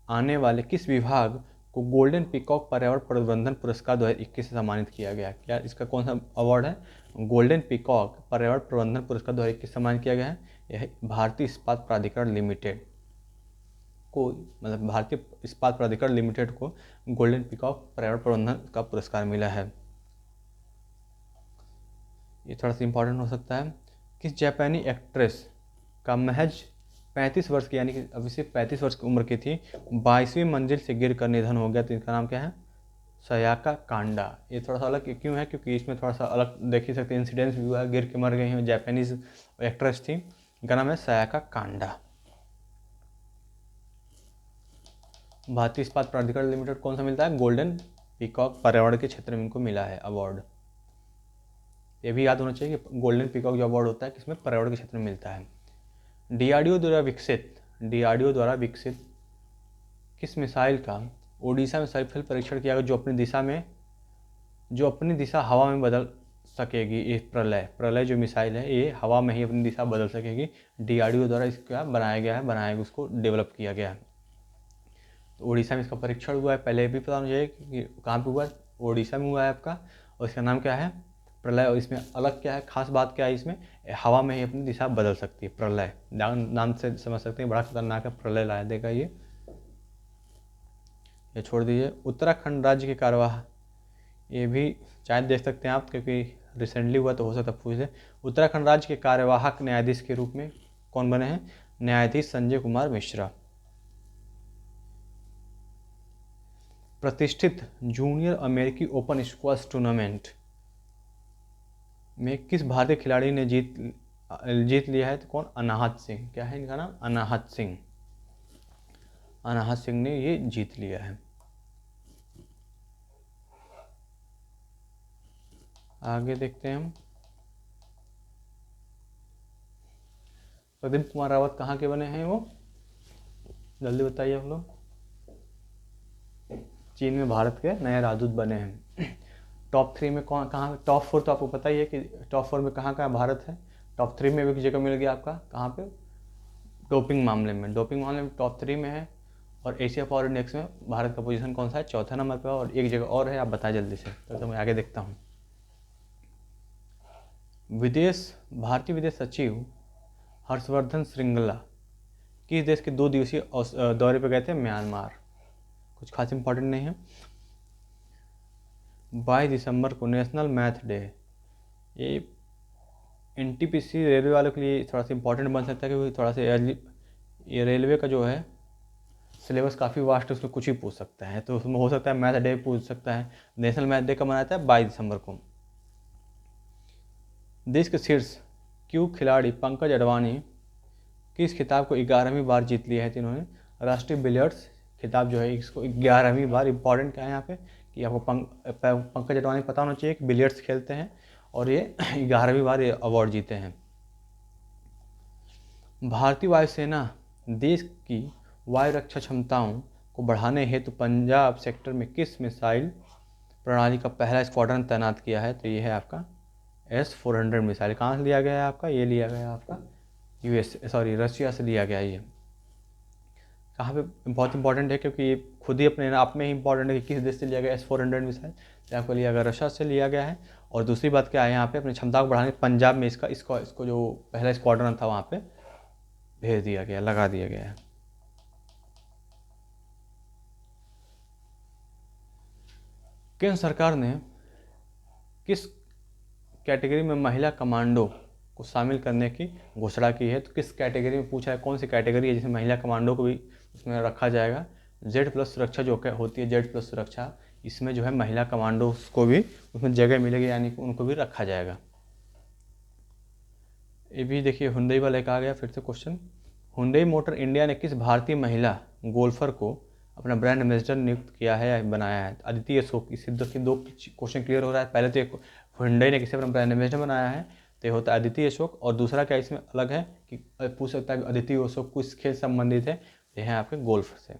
आने वाले किस विभाग को गोल्डन पीकॉक पर्यावरण प्रबंधन पुरस्कार 2021 से सम्मानित किया गया? क्या इसका कौन सा अवार्ड है? गोल्डन पीकॉक पर्यावरण प्रबंधन पुरस्कार 2021 सम्मानित किया गया है। यह भारतीय इस्पात प्राधिकरण लिमिटेड को, मतलब भारतीय इस्पात प्राधिकरण लिमिटेड को गोल्डन पीकॉक पर्यावरण प्रबंधन का पुरस्कार मिला है। ये थोड़ा सा इंपॉर्टेंट हो सकता है। किस जापानी एक्ट्रेस का महज 35 वर्ष की, यानी कि अभी सिर्फ 35 वर्ष की उम्र की थी, 22वीं मंजिल से गिरकर निधन हो गया? तो इनका नाम क्या है? सयाका कांडा। ये थोड़ा सा अलग क्यों है? क्योंकि इसमें थोड़ा सा अलग देख ही सकते हैं, इंसिडेंस भी हुआ है, गिर के मर गई हैं, जापानीज एक्ट्रेस थी। इनका नाम है सयाका कांडा। भारतीय इस्पात प्राधिकरण लिमिटेड कौन सा मिलता है? गोल्डन पीकॉक पर्यावरण के क्षेत्र में इनको मिला है अवार्ड। ये भी याद होना चाहिए कि गोल्डन पीकॉक जो अवार्ड होता है किसमें? पर्यावरण के क्षेत्र में मिलता है। डीआरडीओ द्वारा विकसित किस मिसाइल का ओडिशा में सफल परीक्षण किया गया, जो अपनी दिशा हवा में बदल सकेगी? ये प्रलय जो मिसाइल है ये हवा में ही अपनी दिशा बदल सकेगी। डीआरडीओ द्वारा इसका उसको डेवलप किया गया है। तो ओडिशा में इसका परीक्षण हुआ है। पहले भी पता होना चाहिए कि कहाँ पे हुआ है? ओडिशा में हुआ है आपका, और इसका नाम क्या है? प्रलय, और इसमें अलग क्या है, खास बात क्या है, इसमें हवा में ही अपनी दिशा बदल सकती है। प्रलय नाम से समझ सकते हैं, बड़ा खतरनाक है, प्रलय ला देगा ये छोड़ दीजिए। उत्तराखंड राज्य के कार्यवाह, ये भी शायद देख सकते हैं आप, क्योंकि रिसेंटली हुआ तो हो सकता है पूछ दे। उत्तराखंड राज्य के कार्यवाहक न्यायाधीश के रूप में कौन बने हैं? न्यायाधीश संजय कुमार मिश्रा। प्रतिष्ठित जूनियर अमेरिकी ओपन स्क्वैश टूर्नामेंट में किस भारतीय खिलाड़ी ने जीत लिया है? तो कौन? अनाहत सिंह। क्या है इनका नाम? अनाहत सिंह। अनाहत सिंह ने ये जीत लिया है। आगे देखते हैं हम। प्रदीप कुमार रावत कहाँ के बने हैं? वो जल्दी बताइए आप लोग। चीन में भारत के नए राजदूत बने हैं। टॉप 3 में कौन, कहाँ? टॉप 4 तो आपको पता ही है कि टॉप 4 में कहाँ कहाँ भारत है। टॉप 3 में भी जगह मिल गया आपका, कहाँ पे? डोपिंग मामले में टॉप 3 में है। और एशिया पावर इंडेक्स में भारत का पोजीशन कौन सा है? चौथा नंबर पर। और एक जगह और है, आप बताएं जल्दी से, तो मैं आगे देखता हूँ। भारतीय विदेश सचिव हर्षवर्धन श्रृंगला किस देश के 2 दिवसीय दौरे पर गए थे? म्यांमार। कुछ खास इंपॉर्टेंट नहीं है। 22 दिसंबर को नेशनल मैथ डे, ये एनटीपीसी रेलवे वालों के लिए थोड़ा सा इंपॉर्टेंट बन सकता है, क्योंकि थोड़ा सा ये रेलवे का जो है सिलेबस काफ़ी वास्ट है, उसमें कुछ ही पूछ सकता है, तो उसमें हो सकता है मैथ डे पूछ सकता है। नेशनल मैथ डे कब मनाता है? 22 दिसंबर को। देश के शीर्ष क्यू खिलाड़ी पंकज अडवाणी किस खिताब को 11वीं बार जीत लिया है? तो इन्होंने राष्ट्रीय बिलियर्ड्स खिताब जो है इसको 11वीं बार। इंपॉर्टेंट क्या है यहाँ पे कि आपको पंकज अडवाणी पता होना चाहिए कि बिलियर्ड्स खेलते हैं, और ये 11वीं बार ये अवार्ड जीते हैं। भारतीय वायुसेना देश की वायु रक्षा क्षमताओं को बढ़ाने हेतु पंजाब सेक्टर में किस मिसाइल प्रणाली का पहला स्क्वाड्रन तैनात किया है? तो ये है आपका S-400 मिसाइल। कहाँ से लिया गया है आपका? ये लिया गया है आपका रशिया से लिया गया है। ये कहाँ पे बहुत इंपॉर्टेंट है, क्योंकि ये खुद ही अपने आप में ही इंपॉर्टेंट है कि किस देश से लिया गया S-400 मिसाइल। तो आपको लिया गया रशिया से लिया गया है। और दूसरी बात क्या है यहाँ पे, अपनी क्षमता को बढ़ाने पंजाब में इसको जो पहला स्क्वाड्रन था वहाँ पे भेज दिया गया, लगा दिया गया है। केंद्र सरकार ने किस कैटेगरी में महिला कमांडो को शामिल करने की घोषणा की है? तो किस कैटेगरी में पूछा है, कौन सी कैटेगरी है जिसमें महिला कमांडो को भी उसमें रखा जाएगा? Z+ सुरक्षा जो होती है, Z+ सुरक्षा, इसमें जो है महिला कमांडोज को भी उसमें जगह मिलेगी, यानी कि उनको भी रखा जाएगा। ये भी देखिए हुंडई वाला एक आ गया फिर से क्वेश्चन। हुंडई मोटर इंडिया ने किस भारतीय महिला गोल्फर को अपना ब्रांड एम्बेसडर नियुक्त किया है या बनाया है? अदिति अशोक। इससे दो क्वेश्चन क्लियर हो रहा है। पहले तो एक हुंडई ने किसे अपना ब्रांड एम्बेसडर बनाया है, तो ये होता है अदिति अशोक। और दूसरा क्या इसमें अलग है कि पूछ सकता है अदिति अशोक किस खेल संबंधित है? ये है आपके गोल्फ से।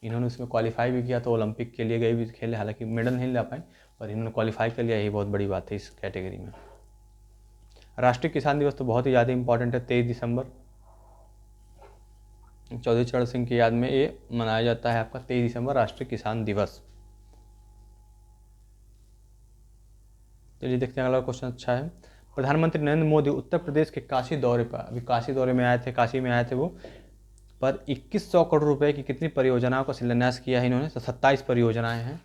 इन्होंने उसमें क्वालिफाई भी किया, तो ओलंपिक के लिए गए भी खेले, हालांकि मेडल नहीं ला पाए, पर इन्होंने क्वालिफाई कर लिया, यही बहुत बड़ी बात है इस कैटेगरी में। राष्ट्रीय किसान दिवस तो बहुत ही ज़्यादा इंपॉर्टेंट है। 23 दिसंबर चौधरी चरण सिंह की याद में ये मनाया जाता है आपका 23 दिसंबर राष्ट्रीय किसान दिवस। चलिए देखते हैं अगला क्वेश्चन। अच्छा है। प्रधानमंत्री नरेंद्र मोदी उत्तर प्रदेश के काशी दौरे पर, अभी काशी दौरे में आए थे, काशी में आए थे वो, पर 2100 करोड़ रुपए की कितनी परियोजनाओं का शिलान्यास किया है इन्होंने? तो 27 परियोजनाएं हैं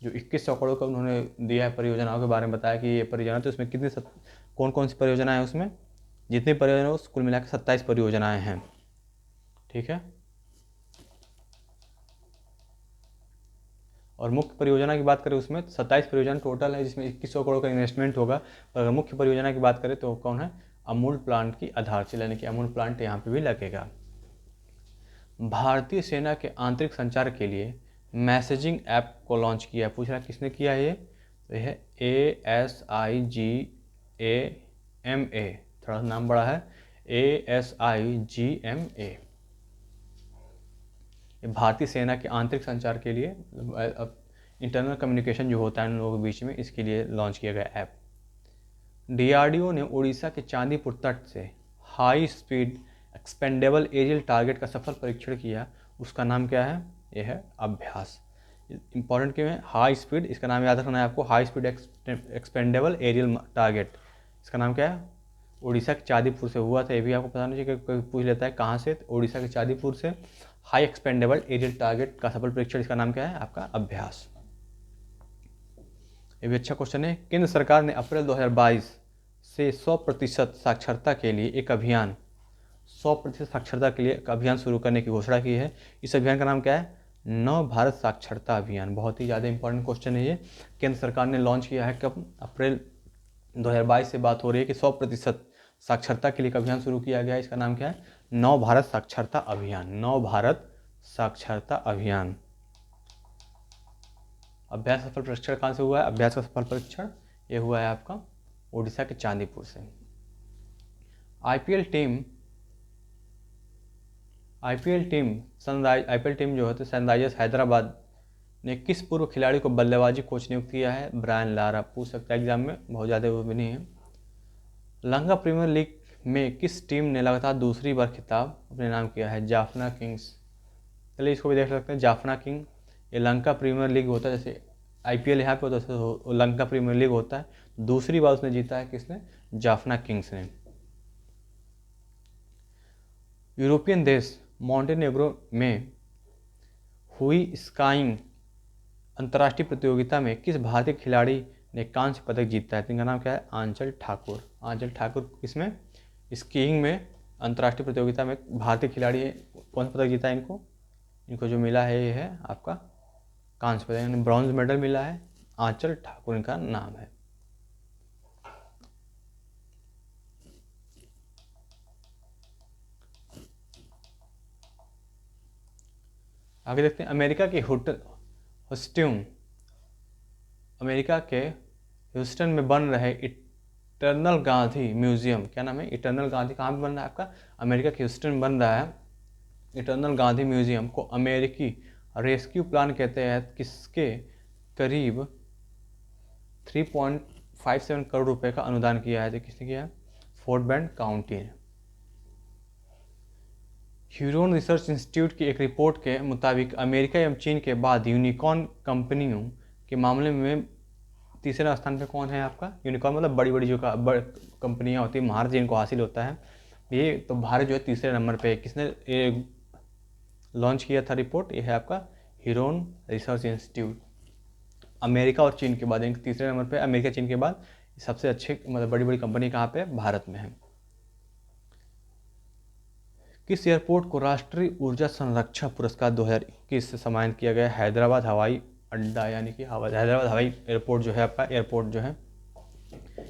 जो 2100 करोड़ का उन्होंने दिया है। परियोजनाओं के बारे में बताया कि ये परियोजना, तो उसमें कितनी कौन कौन सी परियोजनाएं हैं? उसमें जितनी परियोजना कुल मिलाकर 27 परियोजनाएं हैं। ठीक है। और मुख्य परियोजना की बात करें उसमें 27 परियोजना टोटल है, जिसमें 2100 करोड़ का इन्वेस्टमेंट होगा। पर अगर मुख्य परियोजना की बात करें तो कौन है? अमूल प्लांट की आधारशिला, यानी कि अमूल प्लांट यहाँ पे भी लगेगा। भारतीय सेना के आंतरिक संचार के लिए मैसेजिंग ऐप को लॉन्च किया है। पूछ रहा है किसने किया है ये? तो यह ASIGAMA, थोड़ा नाम बड़ा है, ASIGMA। भारतीय सेना के आंतरिक संचार के लिए इंटरनल कम्युनिकेशन जो होता है उन लोगों के बीच में, इसके लिए लॉन्च किया गया ऐप। DRDO ने उड़ीसा के चांदीपुर तट से high speed expendable aerial target का सफल परीक्षण किया। उसका नाम क्या है? यह है अभ्यास। इंपॉर्टेंट क्यों है? हाई स्पीड, इसका नाम याद रखना है आपको, high speed expendable aerial target. इसका नाम क्या है? उड़ीसा के चांदीपुर से हुआ था, ये भी आपको पता नहीं चाहिए कि कोई पूछ लेता है कहाँ से, तो उड़ीसा के चांदीपुर से हाई एक्सपेंडेबल एरियल टारगेट का सफल परीक्षण, इसका नाम क्या है आपका? अभ्यास। ये भी अच्छा क्वेश्चन है। केंद्र सरकार ने अप्रैल 2022 से 100% साक्षरता के लिए एक अभियान 100% साक्षरता के लिए एक अभियान शुरू करने की घोषणा की है। इस अभियान का नाम क्या है? नव भारत साक्षरता अभियान। बहुत ही ज़्यादा इंपॉर्टेंट क्वेश्चन है ये। केंद्र सरकार ने लॉन्च किया है कब? अप्रैल 2022 से बात हो रही है कि 100% साक्षरता के लिए एक अभियान शुरू किया गया है। इसका नाम क्या है? नव भारत साक्षरता अभियान। नव भारत साक्षरता अभियान। अभ्यास सफल परीक्षण कहाँ से हुआ है? अभ्यास का सफल परीक्षण ये हुआ है आपका उड़ीसा के चांदीपुर से। आईपीएल टीम जो है सनराइजर्स हैदराबाद ने किस पूर्व खिलाड़ी को बल्लेबाजी कोच नियुक्त किया है? Brian Lara. पूछ सकता है एग्जाम में, बहुत ज़्यादा वो भी नहीं है। लंका प्रीमियर लीग में किस टीम ने लगातार दूसरी बार खिताब अपने नाम किया है? जाफना किंग्स। चलिए इसको भी देख सकते हैं, जाफना किंग। ये लंका प्रीमियर लीग होता है, जैसे आईपीएल यहाँ पे होता है, लंका प्रीमियर लीग होता है। दूसरी बार उसने जीता है, किसने? जाफना किंग्स ने। यूरोपियन देश मॉन्टेनेग्रो में हुई स्काइंग अंतर्राष्ट्रीय प्रतियोगिता में किस भारतीय खिलाड़ी ने कांस्य पदक जीता है? इनका नाम क्या है? आंचल ठाकुर। आंचल ठाकुर किसमें? स्कीइंग में अंतर्राष्ट्रीय प्रतियोगिता में भारतीय खिलाड़ी है। कौन सा पदक जीता है इनको जो मिला है ये है आपका कांस्य पदक, यानी ब्रॉन्ज मेडल मिला है। आंचल ठाकुर इनका नाम है। आगे देखते हैं, अमेरिका के ह्यूस्टन में बन रहे इटर्नल गांधी म्यूजियम, क्या नाम है? इटर्नल गांधी कहाँ पे बन रहा है आपका? अमेरिका के ह्यूस्टन में बन रहा है इटर्नल गांधी म्यूजियम को अमेरिकी रेस्क्यू प्लान के तहत किसके करीब 3.57 करोड़ रुपए का अनुदान किया है? तो किसने किया है? फोर्ट बेंड काउंटी ने। ह्यूरोन रिसर्च इंस्टीट्यूट की एक रिपोर्ट के मुताबिक अमेरिका एवं चीन के बाद यूनिकॉर्न कंपनियों के मामले में तीसरे स्थान पे कौन है आपका? यूनिकॉर्न मतलब बड़ी बड़ी जो कंपनियां होती है, महारत जिनको हासिल होता है, ये तो भारत जो है तीसरे नंबर पे है। किसने ये लॉन्च किया था रिपोर्ट? ये है आपका ह्यूरोन रिसर्च इंस्टीट्यूट। अमेरिका और चीन के बाद, यानी तीसरे नंबर पे अमेरिका चीन के बाद सबसे अच्छे मतलब बड़ी बड़ी कंपनी कहाँ पे? भारत में है। किस एयरपोर्ट को राष्ट्रीय ऊर्जा संरक्षण पुरस्कार 2021 से सम्मानित किया गया? हैदराबाद हवाई अड्डा, यानी कि हैदराबाद हवाई एयरपोर्ट जो है आपका एयरपोर्ट जो है,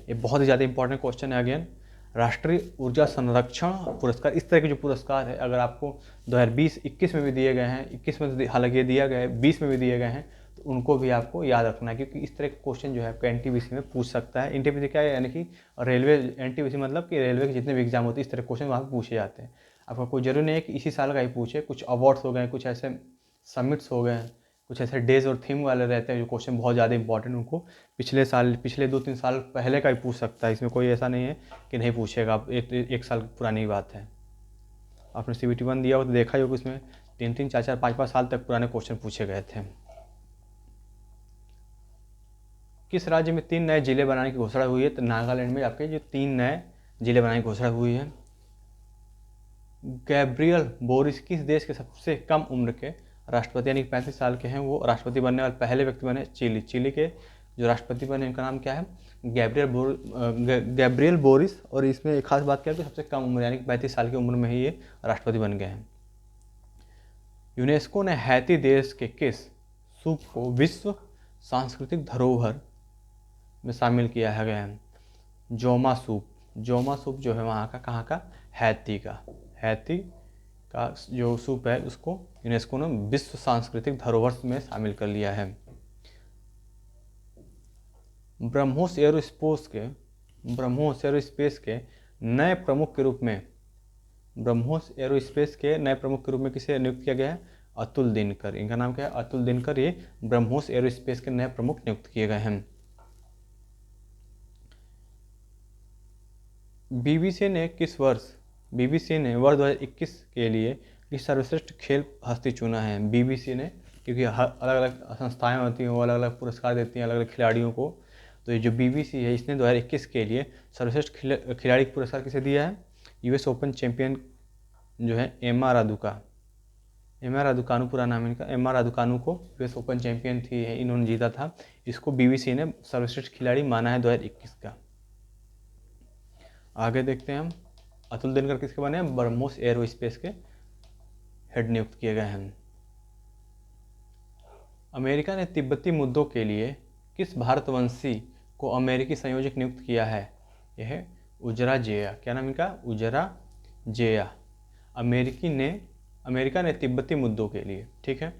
ये बहुत ही ज़्यादा इंपॉर्टेंट क्वेश्चन है। अगेन, राष्ट्रीय ऊर्जा संरक्षण पुरस्कार, इस तरह के जो पुरस्कार है अगर आपको 2020-21 में भी दिए गए हैं, 21 में तो हालांकि ये दिया गया है, 20 में भी दिए गए हैं, तो उनको भी आपको याद रखना है, क्योंकि इस तरह के क्वेश्चन जो है आपका एनटीपीसी में पूछ सकता है। एनटीपीसी क्या है? यानी कि रेलवे, एनटीपीसी मतलब कि रेलवे के जितने भी एग्जाम होते हैं इस तरह के क्वेश्चन वहाँ पर पूछे जाते हैं। आपका कोई जरूरी नहीं है कि इसी साल का ही पूछे, कुछ अवार्ड्स हो गए, कुछ ऐसे समिट्स हो गए, कुछ ऐसे डेज और थीम वाले रहते हैं जो क्वेश्चन बहुत ज़्यादा इंपॉर्टेंट, उनको पिछले 2-3 साल पहले का ही पूछ सकता है। इसमें कोई ऐसा नहीं है कि नहीं पूछेगा, आप एक साल पुरानी बात है। आपने CBT 1 दिया हो तो देखा ही होगा, उसमें 3-3, 4-4, 5-5 साल तक पुराने क्वेश्चन पूछे गए थे। किस राज्य में 3 नए जिले बनाने की घोषणा हुई है? तो नागालैंड में आपके जो 3 नए जिले बनाने की घोषणा हुई है। गैब्रियल बोरिस किस देश के सबसे कम उम्र के राष्ट्रपति, यानी 35 साल के हैं, वो राष्ट्रपति बनने वाले पहले व्यक्ति बने? चिली के जो राष्ट्रपति बने उनका नाम क्या है? Gabriel Boris. और इसमें एक खास बात क्या है कि सबसे कम उम्र यानी कि 35 साल की उम्र में ही ये राष्ट्रपति बन गए हैं। यूनेस्को ने हैती देश के किस सूप को विश्व सांस्कृतिक धरोहर में शामिल किया है गया है? जोमा सूप। जोमा सूप जो है वहाँ का, कहाँ का? हैती का जो सूप है उसको यूनेस्को ने विश्व सांस्कृतिक धरोहर में शामिल कर लिया है। ब्रह्मोस एरोस्पेस के नए प्रमुख के रूप में किसे नियुक्त किया गया है? अतुल दिनकर। इनका नाम क्या है? अतुल दिनकर। ये ब्रह्मोस एरोस्पेस के नए प्रमुख नियुक्त किए गए हैं। बीबीसी ने वर्ष 2021 के लिए किस सर्वश्रेष्ठ खेल हस्ती चुना है? बीबीसी ने क्योंकि हर अलग अलग संस्थाएं होती हैं, वो अलग अलग पुरस्कार देती हैं अलग अलग खिलाड़ियों को। तो ये जो BBC है इसने 2021 के लिए सर्वश्रेष्ठ खिलाड़ी पुरस्कार किसे दिया है? US ओपन चैंपियन जो है एमा रादुकानु पूरा नाम है इनका, एमा रादुकानु को US ओपन चैंपियन थी इन्होंने जीता था। इसको BBC ने सर्वश्रेष्ठ खिलाड़ी माना है 2021 का। आगे देखते हैं हम, अतुल दिनकर किसके बने हैं? ब्रह्मोस एयरोस्पेस के हेड नियुक्त किए गए हैं। अमेरिका ने तिब्बती मुद्दों के लिए किस भारतवंशी को अमेरिकी संयोजक नियुक्त किया है? यह है उजरा जेया। क्या नाम इनका? उजरा जेया। अमेरिका ने तिब्बती मुद्दों के लिए, ठीक है,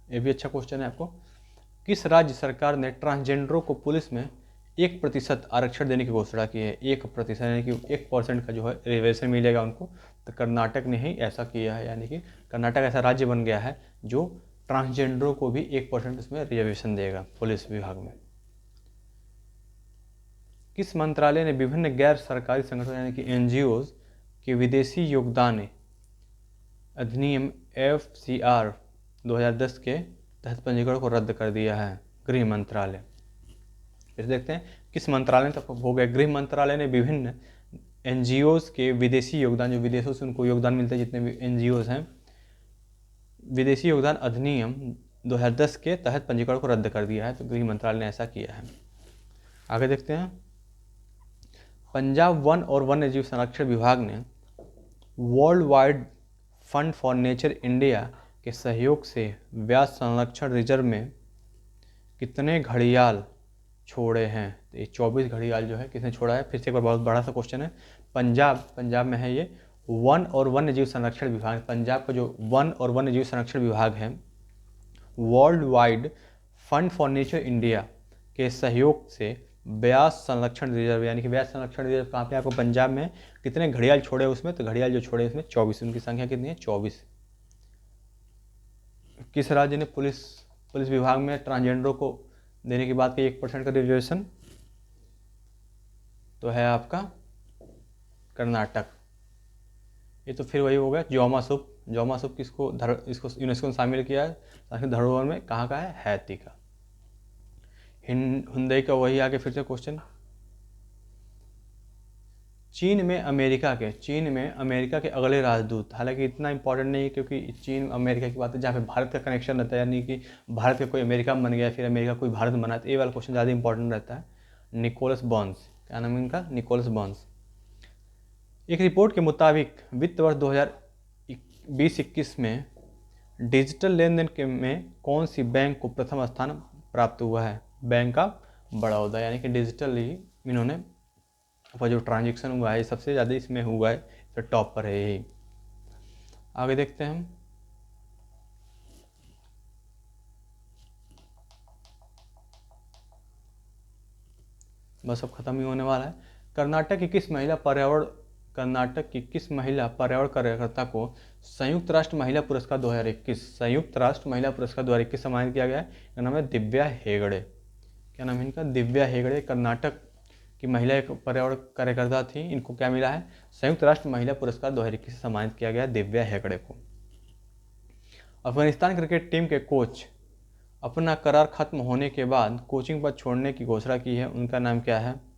ये भी अच्छा क्वेश्चन है आपको। किस राज्य सरकार ने ट्रांसजेंडरों को पुलिस में 1% आरक्षण देने की घोषणा की है? 1% यानी कि 1% का जो है रिजर्वेशन मिलेगा उनको। तो कर्नाटक ने ही ऐसा किया है, यानी कि कर्नाटक ऐसा राज्य बन गया है जो ट्रांसजेंडरों को भी 1% उसमें रिजर्वेशन देगा पुलिस विभाग में। किस मंत्रालय ने विभिन्न गैर सरकारी संगठनों यानी कि NGOs के विदेशी योगदान अधिनियम FCR 2010 के तहत पंजीकरण को रद्द कर दिया है? गृह मंत्रालय। फिर देखते हैं किस मंत्रालय तक हो गया। गृह मंत्रालय ने विभिन्न NGOs के विदेशी योगदान, जो विदेशों से उनको योगदान मिलता है, जितने भी NGOs हैं, विदेशी योगदान अधिनियम 2010 के तहत पंजीकरण को रद्द कर दिया है। तो गृह मंत्रालय ने ऐसा किया है। आगे देखते हैं, पंजाब वन और वन्य जीव संरक्षण विभाग ने world wide fund for nature India के सहयोग से व्यास संरक्षण रिजर्व में कितने घड़ियाल छोड़े हैं? तो ये 24 घड़ियाल जो है किसने छोड़ा है? फिर से एक बार बहुत बड़ा सा क्वेश्चन है। पंजाब में है ये वन और वन्य जीव संरक्षण विभाग। पंजाब का जो वन और वन्य जीव संरक्षण विभाग है, world wide fund for nature India के सहयोग से व्यास संरक्षण रिजर्व, यानी कि व्यास संरक्षण रिजर्व कहाँ पे? आपको पंजाब में। कितने घड़ियाल छोड़े उसमें? तो घड़ियाल जो छोड़े उसमें 24। उनकी संख्या कितनी है? 24। किस राज्य ने पुलिस विभाग में ट्रांसजेंडरों को देने की बात की 1% का रिजर्वेशन? तो है आपका कर्नाटक। ये तो फिर वही हो गया जोमा सूप किसको इसको यूनेस्को ने शामिल किया है धरोहर में? कहाँ का है? हैती का। हुंडई का वही आगे फिर से क्वेश्चन। चीन में अमेरिका के अगले राजदूत, हालांकि इतना इंपॉर्टेंट नहीं है क्योंकि चीन अमेरिका की बात है जहाँ पे भारत का कनेक्शन रहता है, यानी कि भारत का कोई अमेरिका बन गया फिर अमेरिका कोई भारत बना, तो ये वाला क्वेश्चन ज़्यादा इंपॉर्टेंट रहता है। निकोलस बॉन्स, क्या नाम है इनका? Nicholas bones. एक रिपोर्ट के मुताबिक वित्त वर्ष 2020-21 में डिजिटल लेन देन में कौन सी बैंक को प्रथम स्थान प्राप्त हुआ है? बैंक ऑफ बड़ौदा, यानी कि डिजिटली इन्होंने जो ट्रांजेक्शन हुआ है सबसे ज़्यादा इसमें हुआ है, तो टॉप पर है यही। आगे देखते हैं हम, बस अब खत्म ही होने वाला है। कर्नाटक की किस महिला पर्यावरण कार्यकर्ता को संयुक्त राष्ट्र महिला पुरस्कार 2021 सम्मानित किया गया है? इनका नाम है दिव्या हेगड़े। क्या नाम है इनका? दिव्या हेगड़े। कर्नाटक की महिला एक पर्यावरण कार्यकर्ता थी, इनको क्या मिला है? संयुक्त राष्ट्र महिला पुरस्कार 2021 से सम्मानित किया गया दिव्या हेगड़े को। अफगानिस्तान क्रिकेट टीम के कोच अपना करार खत्म होने के बाद कोचिंग पर छोड़ने की घोषणा की है, उनका नाम क्या है?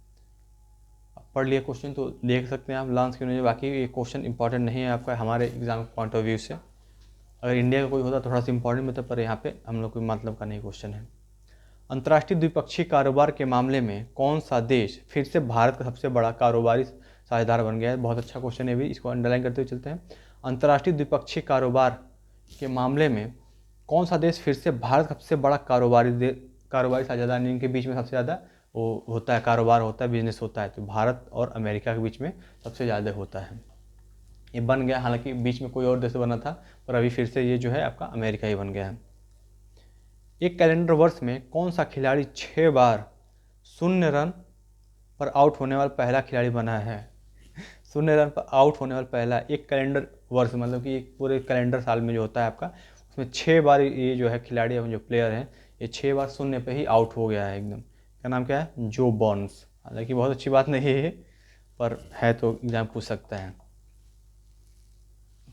पढ़ लिया क्वेश्चन तो देख सकते हैं आप लॉन्च क्यों नहीं। बाकी ये क्वेश्चन इंपॉर्टेंट नहीं है आपका हमारे एग्जाम पॉइंट ऑफ व्यू से। अगर इंडिया का कोई होता थोड़ा सा इंपॉर्टेंट होता, पर यहाँ पे हम लोग कोई मतलब का नहीं क्वेश्चन है। अंतर्राष्ट्रीय द्विपक्षीय कारोबार के मामले में कौन सा देश फिर से भारत का सबसे बड़ा कारोबारी साझेदार बन गया है? बहुत अच्छा क्वेश्चन है भी, इसको अंडरलाइन करते हुए चलते हैं। अंतर्राष्ट्रीय द्विपक्षीय कारोबार के मामले में कौन सा देश फिर से भारत का सबसे बड़ा कारोबारी साझेदार, इनके बीच में सबसे ज़्यादा वो होता है, कारोबार होता है, बिजनेस होता है, तो भारत और अमेरिका के बीच में सबसे ज़्यादा होता है। ये बन गया, हालांकि बीच में कोई और देश बना था, पर अभी फिर से ये जो है आपका अमेरिका ही बन गया है। एक कैलेंडर वर्ष में कौन सा खिलाड़ी 6 बार 0 रन पर आउट होने वाला पहला खिलाड़ी बना है? 0 रन पर आउट होने वाला पहला, एक कैलेंडर वर्ष मतलब कि एक पूरे कैलेंडर साल में जो होता है आपका, उसमें 6 बार ये जो है खिलाड़ी जो प्लेयर हैं ये 6 बार 0 पे ही आउट हो गया है एकदम। क्या नाम क्या है? जो बॉर्न्स। हालांकि बहुत अच्छी बात नहीं है पर है, तो एग्जाम पूछ सकता है।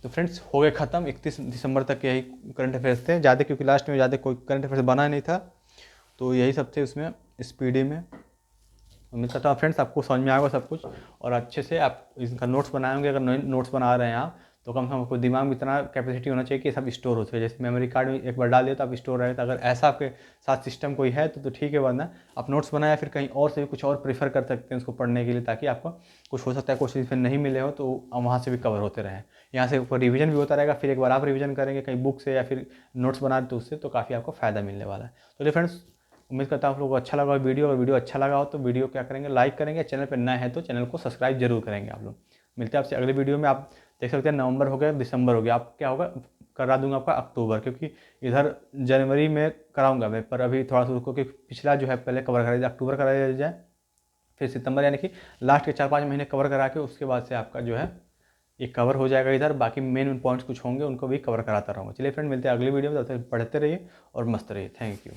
तो फ्रेंड्स हो गए ख़त्म, 31 दिसंबर तक यही करंट अफेयर्स थे ज़्यादा, क्योंकि लास्ट में ज़्यादा कोई करंट अफेयर्स बना नहीं था, तो यही सब थे उसमें स्पीडी में। उम्मीद करता हूँ फ्रेंड्स आपको समझ में आएगा सब कुछ, और अच्छे से आप इसका नोट्स बनाएंगे। अगर नोट्स बना रहे हैं आप तो कम से कम आपको दिमाग में इतना कैपेसिटी होना चाहिए कि सब स्टोर हो सके। जैसे मेमोरी कार्ड में एक बार डाल दिया तो आप स्टोर रहे, तो अगर ऐसा आपके साथ सिस्टम कोई है तो ठीक है, वरना आप नोट्स बनाया फिर कहीं और से भी कुछ और प्रीफर कर सकते हैं उसको पढ़ने के लिए, ताकि आपको कुछ हो सकता है क्वेश्चन फिर नहीं मिले हो तो वहाँ से भी कवर होते रहें। यहाँ से ऊपर रिवीजन भी होता रहेगा, फिर एक बार आप रिवीजन करेंगे कहीं बुक से या फिर नोट्स बना तो उससे तो काफ़ी आपको फ़ायदा मिलने वाला है। तो फ्रेंड्स उम्मीद करता हूँ आप लोगों को अच्छा लगा वीडियो। अगर वीडियो अच्छा लगा हो तो वीडियो क्या करेंगे, लाइक करेंगे, चैनल पर नए हैं तो चैनल को सब्सक्राइब जरूर करेंगे आप लोग। मिलते हैं आपसे अगले वीडियो में। आप देख सकते हैं नवंबर हो गया, दिसंबर हो गया, आप क्या होगा करा दूंगा आपका अक्टूबर, क्योंकि इधर जनवरी में कराऊंगा मैं, पर अभी थोड़ा सा उसको कि पिछला जो है पहले कवर करा दिया, अक्टूबर करा दिया जाए, फिर सितंबर, यानी कि लास्ट के 4-5 महीने कवर करा के उसके बाद से आपका जो है ये कवर हो जाएगा इधर। बाकी मेन पॉइंट्स कुछ होंगे उनको भी कवर कराता रहूँगा। चलिए फ्रेंड मिलते हैं अगली वीडियो में, तब तक पढ़ते रहिए और मस्त रहिए। Thank you.